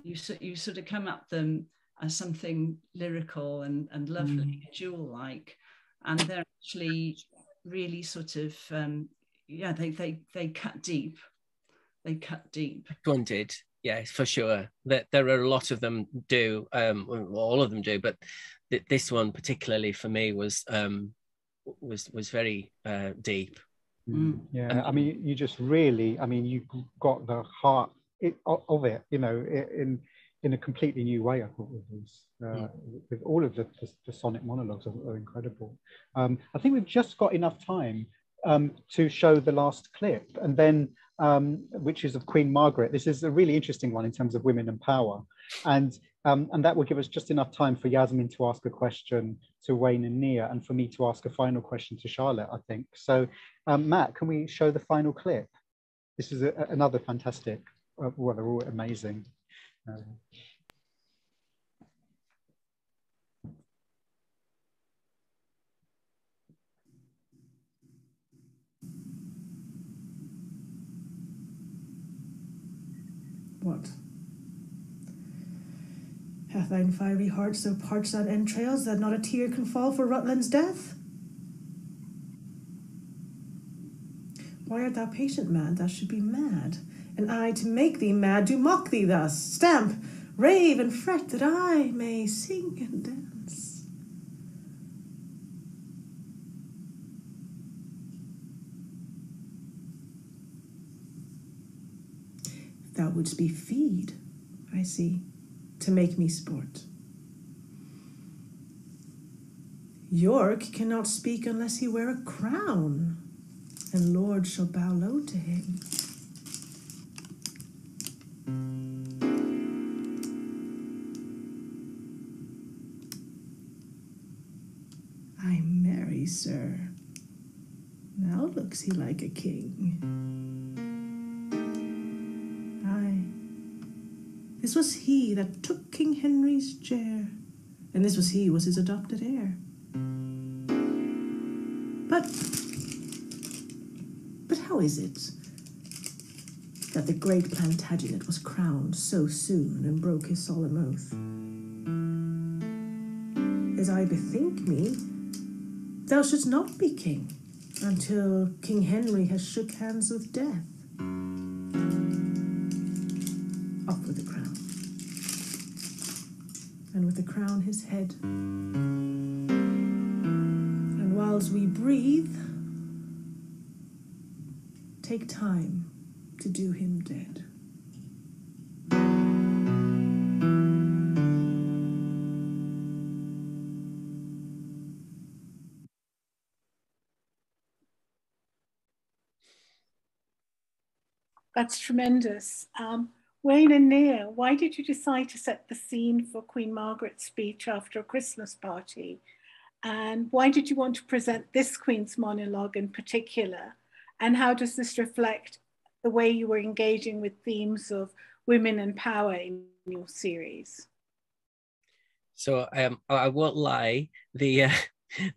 You sort of come at them as something lyrical and lovely, jewel-like, and they're actually really sort of they cut deep. This one did, yeah, for sure. There are a lot of them do, all of them do, but this one particularly for me was was very deep. Yeah, I mean, you just really, I mean, you got the heart of it, you know, in a completely new way. I thought with all of the sonnet monologues are incredible. I think we've just got enough time to show the last clip, and then which is of Queen Margaret. This is a really interesting one in terms of women and power, and that will give us just enough time for Yasmin to ask a question to Wayne and Nia, and for me to ask a final question to Charlotte, I think. So, Matt, can we show the final clip? This is another fantastic, well, they're all amazing. What? Hath thine fiery heart so parched thine entrails that not a tear can fall for Rutland's death? Why art thou patient, man? Thou should be mad. And I, to make thee mad, do mock thee thus, stamp, rave, and fret, that I may sing and dance. If thou wouldst be feed, I see, to make me sport. York cannot speak unless he wear a crown, and lords shall bow low to him. Ay, marry, sir, now looks he like a king. Ay, this was he that took King Henry's chair, and this was he was his adopted heir. But how is it that the great Plantagenet was crowned so soon and broke his solemn oath? As I bethink me, thou shouldst not be king until King Henry has shook hands with death. Off with the crown, and with the crown his head. And whiles we breathe, take time to do him dead. That's tremendous. Wayne and Nia, why did you decide to set the scene for Queen Margaret's speech after a Christmas party? And why did you want to present this Queen's monologue in particular? And how does this reflect the way you were engaging with themes of women and power in your series? So I won't lie, the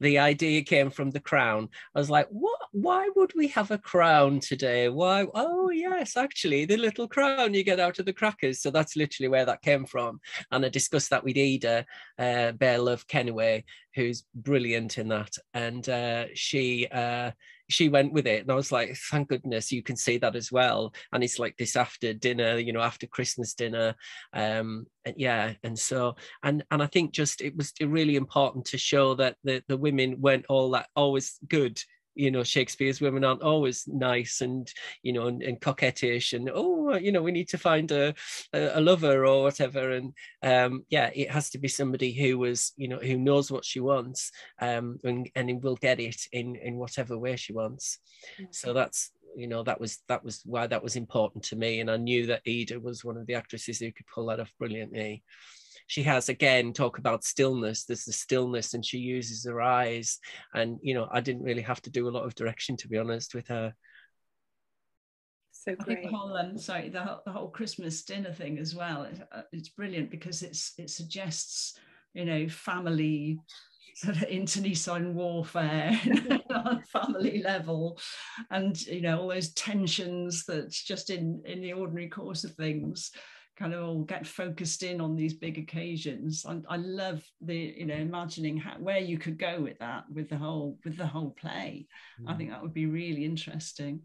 idea came from the crown. I was like, what? Why would we have a crown today? Why? Oh, yes, actually, the little crown you get out of the crackers. So that's literally where that came from. And I discussed that with Ida Bell of Kenway, who's brilliant in that. And she went with it, and I was like, thank goodness you can see that as well. And it's like this after dinner, you know, after Christmas dinner, and yeah. And so, and I think just it was really important to show that the women weren't all that always good. You know, Shakespeare's women aren't always nice and, you know, and coquettish and, oh, you know, we need to find a lover or whatever. And yeah, it has to be somebody who was, you know, who knows what she wants, and will get it in whatever way she wants. So that's, you know, that was why that was important to me. And I knew that Ida was one of the actresses who could pull that off brilliantly. She has, again, talk about stillness. There's the stillness, and she uses her eyes. And, you know, I didn't really have to do a lot of direction, to be honest, with her. So great. I think the whole Christmas dinner thing as well. It's brilliant because it suggests, you know, family sort of internecine warfare on a family level, and, you know, all those tensions that's just in the ordinary course of things kind of all get focused in on these big occasions. I love the, you know, imagining where you could go with that, with the whole play. I think that would be really interesting.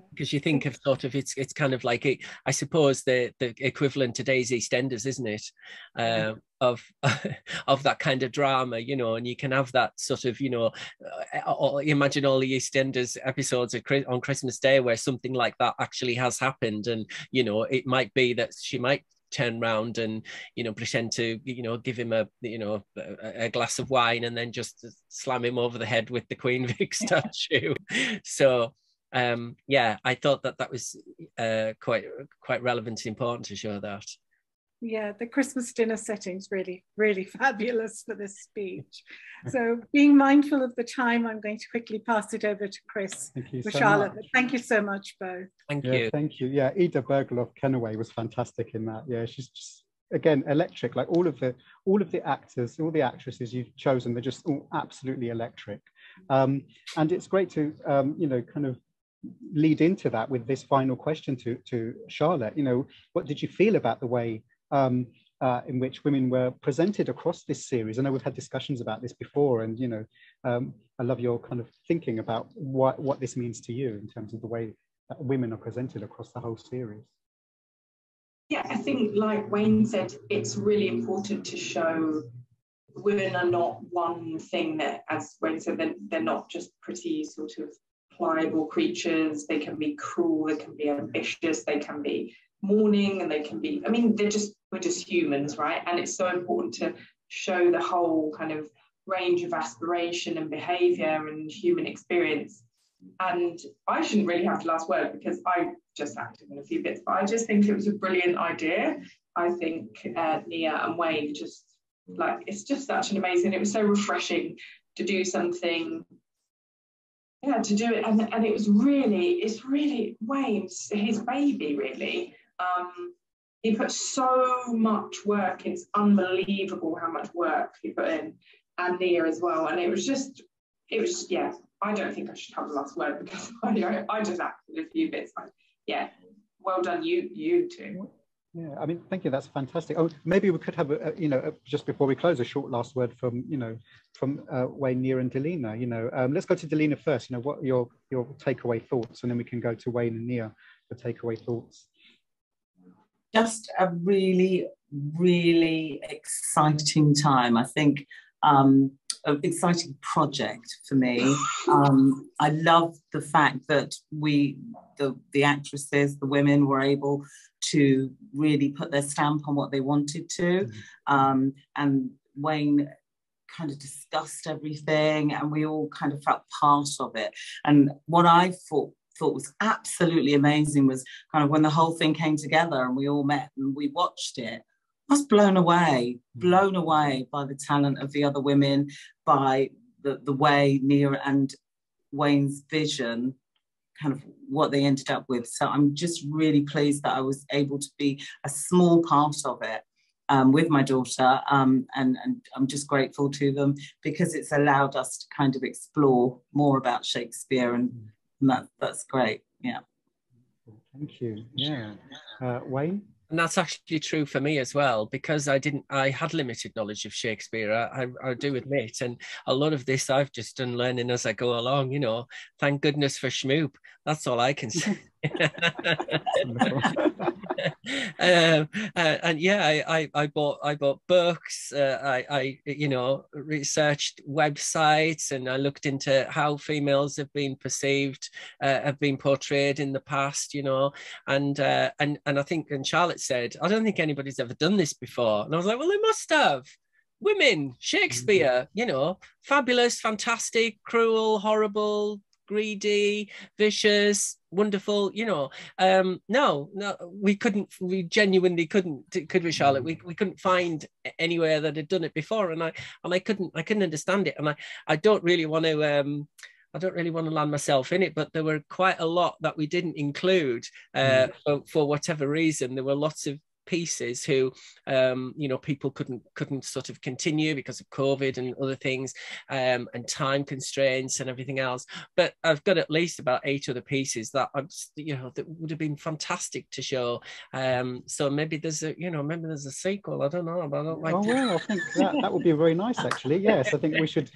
Because you think of sort of it's kind of like I suppose the equivalent to today's EastEnders, isn't it? Of that kind of drama, you know, and you can have that sort of, you know, imagine all the EastEnders episodes on Christmas Day where something like that actually has happened, and you know, it might be that she might turn round and, you know, pretend to, you know, give him a glass of wine and then just slam him over the head with the Queen Vic statue. So yeah, I thought that was quite relevant and important to show that. Yeah, the Christmas dinner setting's really, really fabulous for this speech. So being mindful of the time, I'm going to quickly pass it over to Chris for Charlotte. But thank you so much, both. Thank you. Thank you. Yeah, Ida Bergloff-Kennaway was fantastic in that. Yeah, she's just, again, electric. Like all of the actors, all the actresses you've chosen, they're just all absolutely electric. And it's great to, you know, kind of lead into that with this final question to Charlotte. You know, what did you feel about the way in which women were presented across this series? I know we've had discussions about this before, and you know, I love your kind of thinking about what this means to you in terms of the way that women are presented across the whole series. Yeah, I think, like Wayne said, it's really important to show women are not one thing. That, as Wayne said, they're not just pretty sort of pliable creatures. They can be cruel, they can be ambitious, they can be mourning, and they can be, I mean, we're just humans, right? And it's so important to show the whole kind of range of aspiration and behavior and human experience. And I shouldn't really have the last word because I just acted in a few bits, but I just think it was a brilliant idea. I think Nia and Wayne just, like, it's just such an amazing, it was so refreshing to do something, yeah, to do it. And it was really, it's really Wayne's, his baby, really. He put so much work, it's unbelievable how much work he put in, and Nia as well. And it was, yeah, I don't think I should have the last word because I just acted a few bits. Like, yeah, well done, you two. Yeah, I mean, thank you. That's fantastic. Oh, maybe we could have just before we close, a short last word from Wayne, Nia, and Delena. You know, let's go to Delena first. You know, what your takeaway thoughts, and then we can go to Wayne and Nia for takeaway thoughts. Just a really, really exciting time. I think an exciting project for me. I love the fact that the actresses, the women, were able to really put their stamp on what they wanted to. And Wayne kind of discussed everything, and we all kind of felt part of it. And what I thought was absolutely amazing was kind of when the whole thing came together and we all met and we watched it. I was blown away by the talent of the other women, by the way Nia and Wayne's vision, kind of what they ended up with. So I'm just really pleased that I was able to be a small part of it with my daughter, and I'm just grateful to them because it's allowed us to kind of explore more about Shakespeare, and that's great. Yeah. Thank you. Yeah. Wayne? And that's actually true for me as well, because I had limited knowledge of Shakespeare, I do admit, and a lot of this I've just done learning as I go along, you know. Thank goodness for Schmoop. That's all I can say. And yeah, I bought books. I researched websites, and I looked into how females have been perceived, have been portrayed in the past, you know, and I think, and Charlotte said, I don't think anybody's ever done this before, and I was like, well, they must have. Women, Shakespeare, you know, fabulous, fantastic, cruel, horrible, greedy, vicious, wonderful, you know. No, we genuinely couldn't, could we, Charlotte? We couldn't find anywhere that had done it before, and I couldn't understand it, and I don't really want to land myself in it, but there were quite a lot that we didn't include for whatever reason. There were lots of pieces who, you know, people couldn't sort of continue because of COVID and other things, and time constraints and everything else. But I've got at least about 8 other pieces that you know, that would have been fantastic to show. So maybe there's a sequel. I don't know, but I don't like. Oh well, I think that would be very nice, actually. Yes, I think we should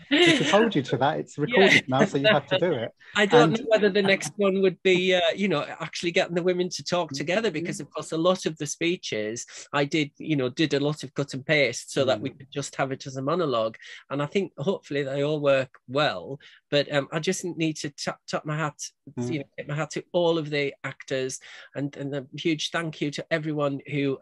hold you to that. It's recorded now, so you have to do it. I don't know whether the next one would be, you know, actually getting the women to talk together, because of course a lot of the speeches I did a lot of cut and paste so that we could just have it as a monologue, and I think hopefully they all work well. But I just need to tip my hat to all of the actors, and a huge thank you to everyone who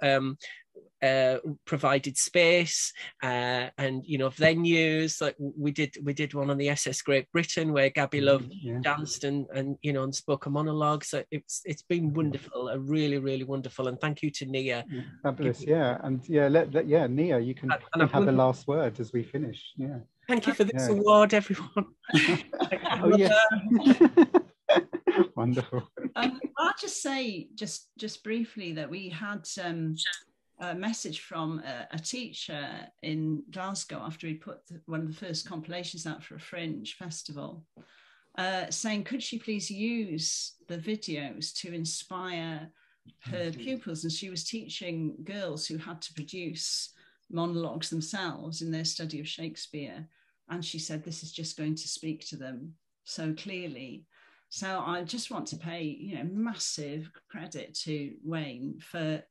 provided space and, you know, venues. Like we did one on the SS Great Britain where Gabby Love danced and you know, and spoke a monologue. So it's been wonderful, really, really wonderful. And thank you to Nia. Fabulous, and Nia, you can have the last word as we finish. Thank you for this award, everyone. Oh yeah. Wonderful. I'll just say just briefly that we had a message from a teacher in Glasgow after he put one of the first compilations out for a Fringe festival, saying, could she please use the videos to inspire her pupils? And she was teaching girls who had to produce monologues themselves in their study of Shakespeare. And she said, this is just going to speak to them so clearly. So I just want to pay, you know, massive credit to Wayne for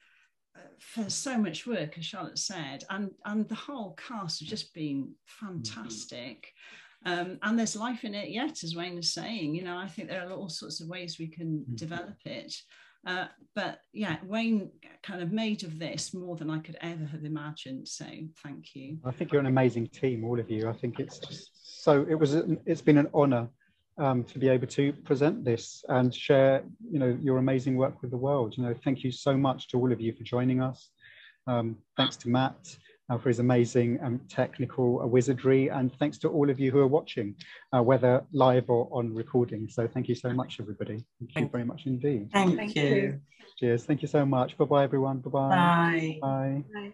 so much work, as Charlotte said, and the whole cast have just been fantastic. And there's life in it yet, as Wayne is saying. You know, I think there are all sorts of ways we can develop it. But yeah, Wayne kind of made of this more than I could ever have imagined. So thank you. I think you're an amazing team, all of you. I think it's just so it's been an honor to be able to present this and share, you know, your amazing work with the world. You know, thank you so much to all of you for joining us. Thanks to Matt for his amazing technical wizardry, and thanks to all of you who are watching, whether live or on recording. So thank you so much, everybody. Thank you very much indeed. Thank you. Cheers. Thank you so much. Bye-bye, everyone. Bye-bye. Bye. Bye.